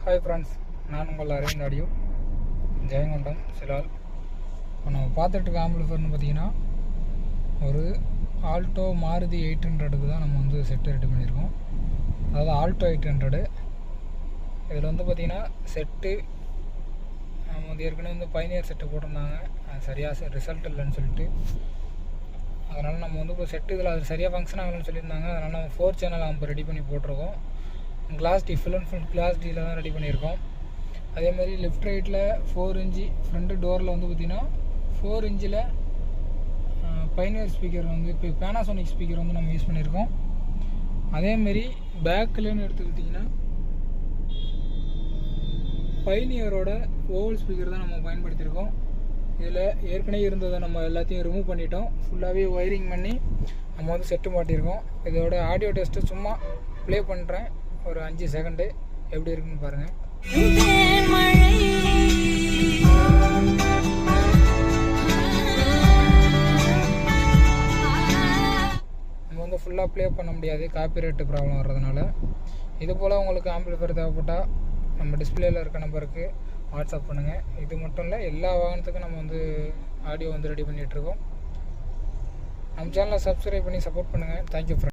Hi friends, நான் உங்கள் Aravind audio Jayankondam Silal. இப்போ நம்ம பார்த்துட்டு இருக்க ஆம்பிளிஃபையர்னு பார்த்தீங்கன்னா ஒரு ஆல்டோ மாருதி 800க்கு தான் நம்ம வந்து செட்டு ரெடி பண்ணியிருக்கோம். அதாவது ஆல்டோ 800. இதில் வந்து பார்த்திங்கன்னா செட்டு நம்ம வந்து ஏற்கனவே வந்து பைனியர் செட்டு போட்டிருந்தாங்க, அது சரியாக ரிசல்ட் இல்லைன்னு சொல்லிட்டு. அதனால் நம்ம வந்து இப்போ செட்டு இதில் அது சரியாக ஃபங்க்ஷன் ஆகலன்னு சொல்லியிருந்தாங்க. அதனால் நம்ம 4 சேனல் நம்ம ரெடி பண்ணி போட்டிருக்கோம். Glass tea full and full glass டியில் தான் ரெடி பண்ணியிருக்கோம். அதேமாதிரி லெஃப்ட் ரைட்டில் 4 இன்ச்சு ஃப்ரண்ட்டு டோரில் வந்து பார்த்திங்கன்னா 4 இன்ச்சில் பைனியர் ஸ்பீக்கர் வந்து இப்போ பேனாசோனிக் ஸ்பீக்கர் வந்து நம்ம யூஸ் பண்ணியிருக்கோம். அதேமாரி பேக்கில்னு எடுத்துக்கிட்டிங்கன்னா பைனியரோட ஓவல் ஸ்பீக்கர் தான் நம்ம பயன்படுத்தியிருக்கோம். இதில் ஏற்கனவே இருந்ததை நம்ம எல்லாத்தையும் ரிமூவ் பண்ணிட்டோம். ஃபுல்லாகவே ஒயரிங் பண்ணி நம்ம வந்து செட்டு மாட்டியிருக்கோம். இதோட ஆடியோ டெஸ்ட்டு சும்மா ப்ளே பண்ணுறேன், ஒரு 5 செகண்டு எப்படி இருக்குன்னு பாருங்கள். நம்ம வந்து ஃபுல்லாக ப்ளே பண்ண முடியாது, காப்பிரைட்டு ப்ராப்ளம் வர்றதுனால. இது போல் உங்களுக்கு ஆம்பிளிஃபையர் தேவைப்பட்டால் நம்ம டிஸ்பிளேயில் இருக்க நம்பருக்கு வாட்ஸ்அப் பண்ணுங்கள். இது மட்டும் இல்லை, எல்லா வாகனத்துக்கும் நம்ம வந்து ஆடியோ வந்து ரெடி பண்ணிகிட்ருக்கோம். நம்ம சேனலை சப்ஸ்கிரைப் பண்ணி சப்போர்ட் பண்ணுங்கள். Thank you friends.